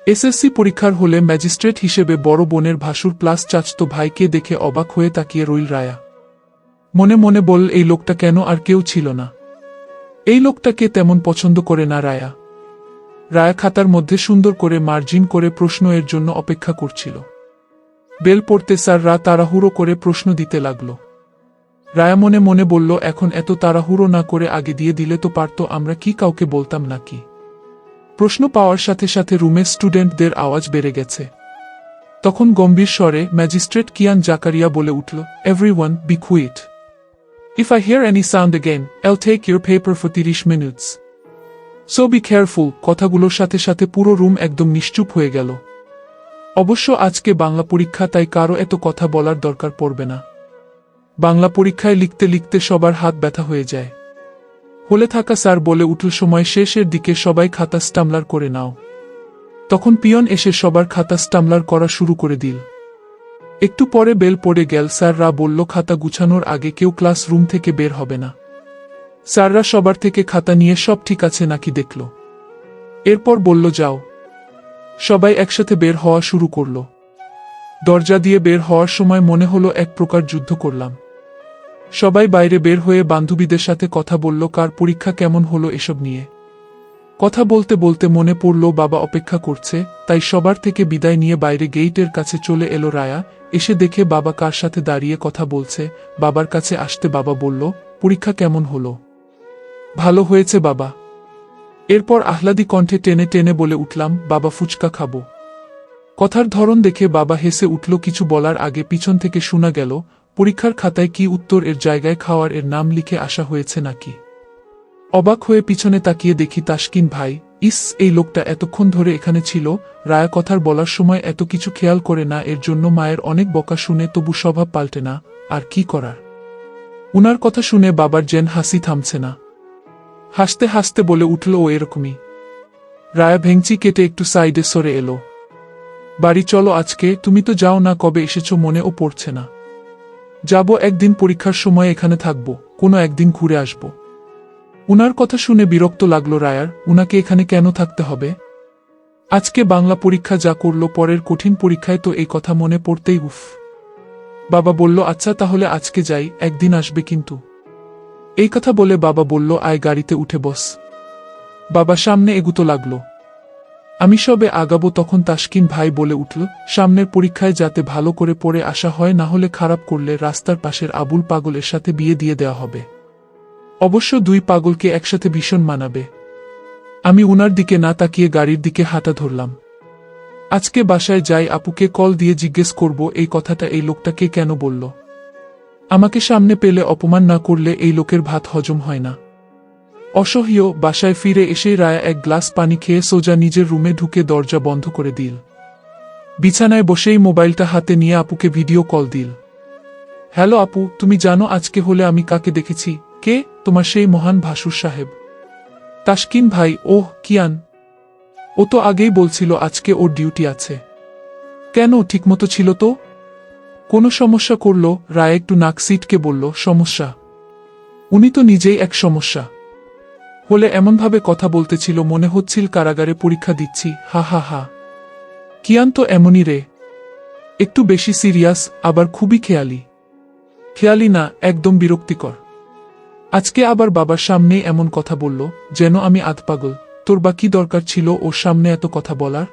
SSC পরীক্ষার হলে magistrate হিসেবে বড় বোনের ভাসুর প্লাস চাচতো ভাইকে দেখে অবাক হয়ে তাকিয়ে রইল রায়া। মনে মনে বলল, এই লোকটা কেন আর কেউ ছিল না? এই লোকটাকে তেমন পছন্দ করে না রায়া। রায়া খাতার মধ্যে সুন্দর করে মার্জিন করে প্রশ্ন এর জন্য অপেক্ষা করছিল। বেল পড়তে স্যাররা তাড়াহুড়ো করে প্রশ্ন দিতে লাগল। রায়া মনে মনে বলল, এখন এত তাড়াহুড়ো না করে আগে দিয়ে দিলে তো পারত, আমরা কি কাউকে বলতাম নাকি? প্রশ্ন পাওয়ার সাথে সাথে রুমে স্টুডেন্টদের আওয়াজ বেড়ে গেছে। তখন গম্ভীর স্বরে ম্যাজিস্ট্রেট কিয়ান জাকারিয়া বলে উঠল, everyone be quiet. If I hear any sound again, I'll take your paper for 30 minutes. So be careful। কথাগুলোর সাথে সাথে পুরো রুম একদম নিশ্চুপ হয়ে গেল। অবশ্য আজকে বাংলা পরীক্ষা, তাই কারো এত কথা বলার দরকার পড়বে না। বাংলা পরীক্ষায় লিখতে লিখতে সবার হাত ব্যথা হয়ে যায়। হলে থাকা স্যার বলে উঠল, সময় শেষের দিকে সবাই খাতা স্টামলার করে নাও। তখন পিয়ন এসে সবার খাতা স্টামলার করা শুরু করে দিল। একটু পরে বেল পড়ে গেল। স্যাররা বলল, খাতা গুছানোর আগে কেউ ক্লাসরুম থেকে বের হবে না। স্যাররা সবার থেকে খাতা নিয়ে সব ঠিক আছে নাকি দেখল। এরপর বলল, যাও। সবাই একসাথে বের হওয়া শুরু করল। দরজা দিয়ে বের হওয়ার সময় মনে হলো এক প্রকার যুদ্ধ করলাম। সবাই বাইরে বের হয়ে বান্ধবীদের সাথে কথা বলল, কার পরীক্ষা কেমন হলো এসব নিয়ে। কথা বলতে বলতে মনে পড়ল বাবা অপেক্ষা করছে, তাই সবার থেকে বিদায় নিয়ে বাইরে গেইটের কাছে চলে এলো রায়া। এসে দেখে বাবা কার সাথে দাঁড়িয়ে কথা বলছে। বাবার কাছে আসতে বাবা বলল, পরীক্ষা কেমন হলো? ভালো হয়েছে বাবা। এরপর আহ্লাদি কণ্ঠে টেনে টেনে বলে উঠলাম, বাবা ফুচকা খাবো। কথার ধরন দেখে বাবা হেসে উঠল। কিছু বলার আগে পিছন থেকে শোনা গেল, পরীক্ষার খাতায় কি উত্তর এর জায়গায় খাওয়ার এর নাম লিখে আসা হয়েছে নাকি? অবাক হয়ে পিছনে তাকিয়ে দেখি তাসকিন ভাই। ইস, এই লোকটা এতক্ষণ ধরে এখানে ছিল। রায়া কথার বলার সময় এত কিছু খেয়াল করে না, এর জন্য মায়ের অনেক বকা শুনে তবু স্বভাব পাল্টে না। আর কি করার? উনার কথা শুনে বাবার যেন হাসি থামছে না। হাসতে হাসতে বলে উঠল, ও এরকমই। রায়া ভেঙচি কেটে একটু সাইডে সরে এলো। বাড়ি চলো আজকে, তুমি তো যাও না, কবে এসেছো মনেও পড়ছে না। যাব একদিন, পরীক্ষার সময় এখানে থাকবো, কোনো একদিন ঘুরে আসব। উনার কথা শুনে বিরক্ত লাগলো রায়ার। উনাকে এখানে কেন থাকতে হবে? আজকে বাংলা পরীক্ষা যা করলো, পরের কঠিন পরীক্ষায় তো এই কথা মনে পড়তেই উফ। বাবা বলল, আচ্ছা তাহলে আজকে যাই, একদিন আসবে কিন্তু। এই কথা বলে বাবা বলল, আয় গাড়িতে উঠে বস। বাবা সামনে এগুতো লাগলো। আমি সবে আগাবো, তখন তাসকিন ভাই বলে উঠল, সামনের পরীক্ষায় যাতে ভালো করে পড়ে আসা হয়, না হলে খারাপ করলে রাস্তার পাশের আবুল পাগলের সাথে বিয়ে দিয়ে দেওয়া হবে। অবশ্য দুই পাগলকে একসাথে ভীষণ মানাবে। আমি উনার দিকে না তাকিয়ে গাড়ির দিকে হাঁটা ধরলাম। আজকে বাসায় যাই, আপুকে কল দিয়ে জিজ্ঞেস করব এই কথাটা এই লোকটাকে কেন বলল। আমাকে সামনে পেলে অপমান না করলে এই লোকের ভাত হজম হয় না। অসহ্য। বাসায় ফিরে এসেই রায়া এক গ্লাস পানি খেয়ে সোজা নিজের রুমে ঢুকে দরজা বন্ধ করে দিল। বিছানায় বসেই মোবাইলটা হাতে নিয়ে আপুকে ভিডিও কল দিল। হ্যালো আপু, তুমি জানো আজকে হলে আমি কাকে দেখেছি? কে? তোমার সেই মহান ভাসুর সাহেব তাসকিন ভাই। ওহ কিয়ান, ও তো আগেই বলছিল আজকে ওর ডিউটি আছে। কেন, ঠিকমতো ছিল তো? কোনো সমস্যা করলো? রায় একটু নাক সিটকে বলল, সমস্যা? উনি তো নিজেই এক সমস্যা। হলে এমনভাবে কথা বলতেছিল মনে হচ্ছিল কারাগারে পরীক্ষা দিচ্ছি। হা হা হা। কিয়ান তো এমনই রে, একটু বেশি সিরিয়াস, আবার খুবই খেয়ালি। খেয়ালি না, একদম বিরক্তিকর। আজকে আবার বাবার সামনেই এমন কথা বলল, যেন আমি আধপাগল। তোর বা কি দরকার ছিল ওর সামনে এত কথা বলার?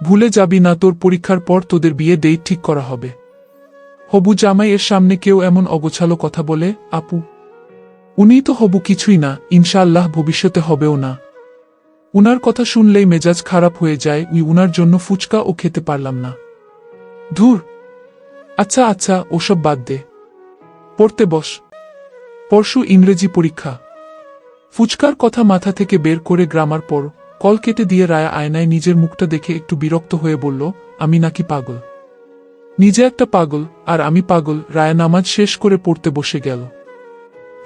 ভুলে যাবি না, তোর পরীক্ষার পর তোদের বিয়ে ডেট ঠিক করা হবে। হবু জামাই এর সামনে কেউ এমন অগোছালো কথা বলে? আপু, উনিই তো হবু কিছুই না, ইনশাআল্লাহ ভবিষ্যতে হবেও না। উনার কথা শুনলেই মেজাজ খারাপ হয়ে যায়। উনার জন্য ফুচকা ও খেতে পারলাম না। ধুর। আচ্ছা আচ্ছা, ওসব বাদ দে, পড়তে বস। পরশু ইংরেজি পরীক্ষা। ফুচকার কথা মাথা থেকে বের করে গ্রামার পর কল কেটে দিয়ে রায়া আয়নায় নিজের মুখটা দেখে একটু বিরক্ত হয়ে বলল, আমি নাকি পাগল? নিজে একটা পাগল আর আমি পাগল। রায়া নামাজ শেষ করে পড়তে বসে গেল।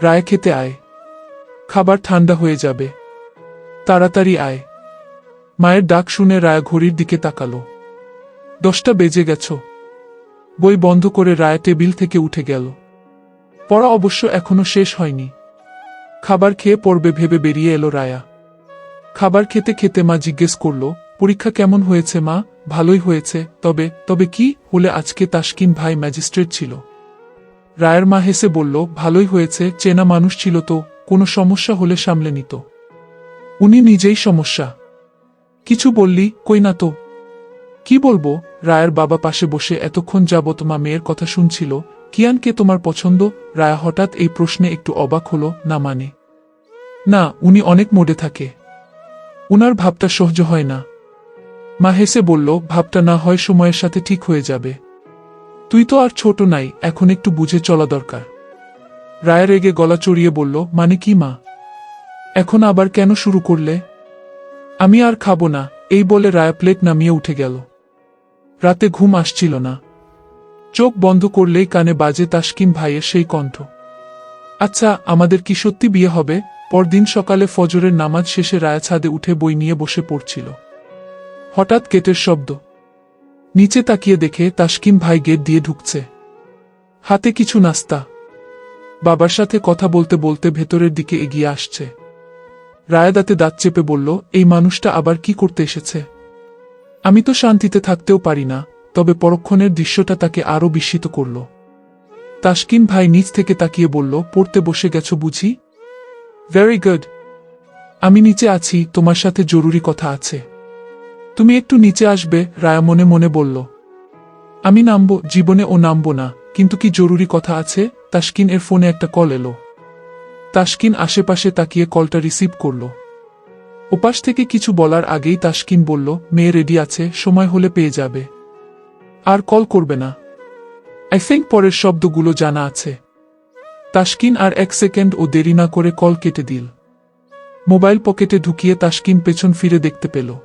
রায়া, খেতে আয়, খাবার ঠান্ডা হয়ে যাবে, তাড়াতাড়ি আয়। মায়ের ডাক শুনে রায়া ঘড়ির দিকে তাকালো। 10টা বেজে গেছ। বই বন্ধ করে রায়া টেবিল থেকে উঠে গেল। পড়া অবশ্য এখনো শেষ হয়নি। খাবার খেয়ে পড়বে ভেবে বেরিয়ে এলো রায়া। খাবার খেতে খেতে মা জিজ্ঞেস করল, পরীক্ষা কেমন হয়েছে মা? ভালোই হয়েছে। তবে কি হলে আজকে তাসকিন ভাই ম্যাজিস্ট্রেট ছিল। রায়ের মা হেসে বলল, ভালোই হয়েছে, চেনা মানুষ ছিল তো, কোনো সমস্যা হলে সামলে নিত। উনি নিজেই সমস্যা। কিছু বললি? কই না তো। কি বলবো? রায়ের বাবা পাশে বসে এতক্ষণ যাবৎ মা মেয়ের কথা শুনছিল। কিয়ানকে তোমার পছন্দ? রায়া হঠাৎ এই প্রশ্নে একটু অবাক হলো। না মানে? না, উনি অনেক মোডে থাকে। উনার ভাবটা সহ্য হয় না। মা হেসে বলল, ভাবটা না হয় সময়ের সাথে ঠিক হয়ে যাবে। তুই তো আর ছোট নাই, এখন একটু বুঝে চলা দরকার। রায়া রেগে গলা চড়িয়ে বলল, মানে কি মা? এখন আবার কেন শুরু করলে? আমি আর খাবো না, এই বলে রায়া প্লেট নামিয়ে উঠে গেল। রাতে ঘুম আসছিল না। চোখ বন্ধ করলেই কানে বাজে তাসকিন ভাইয়ের সেই কণ্ঠ। আচ্ছা, আমাদের কি সত্যি বিয়ে হবে? পরদিন সকালে ফজরের নামাজ শেষে রায়া ছাদে উঠে বই নিয়ে বসে পড়ছিল। হঠাৎ গেটের শব্দ। নিচে তাকিয়ে দেখে তাসকিন ভাই গেট দিয়ে ঢুকছে। হাতে কিছু নাস্তা। বাবার সাথে কথা বলতে বলতে ভেতরের দিকে এগিয়ে আসছে। রায়া দাঁতে দাঁত চেপে বলল, এই মানুষটা আবার কি করতে এসেছে? আমি তো শান্তিতে থাকতেও পারি না। তবে পরক্ষণের দৃশ্যটা তাকে আরও বিস্মিত করল। তাসকিন ভাই নিচ থেকে তাকিয়ে বলল, পড়তে বসে গেছো বুঝি? Very good. আমি নিচে আছি, তোমার সাথে জরুরি কথা আছে। তুমি একটু নিচে আসবে? রায়া মনে মনে বলল। আমি নামবো? জীবনে ও নামবো না। কিন্তু কি জরুরি কথা আছে? তাসকিন এর ফোনে একটা কল এলো। তাসকিন আশেপাশে তাকিয়ে কলটা রিসিভ করল। ওপাশ থেকে কিছু বলার আগেই তাসকিন বলল, মেয়ে রেডি আছে, সময় হলে পেয়ে যাবে। আর কল করবে না। আই থিংক পরের শব্দগুলো জানা আছে। তাসকিন আর এক সেকেন্ড ও দেরি না করে কল কেটে দিল। মোবাইল পকেটে ঢুকিয়ে তাসকিন পেছন ফিরে দেখতে পেল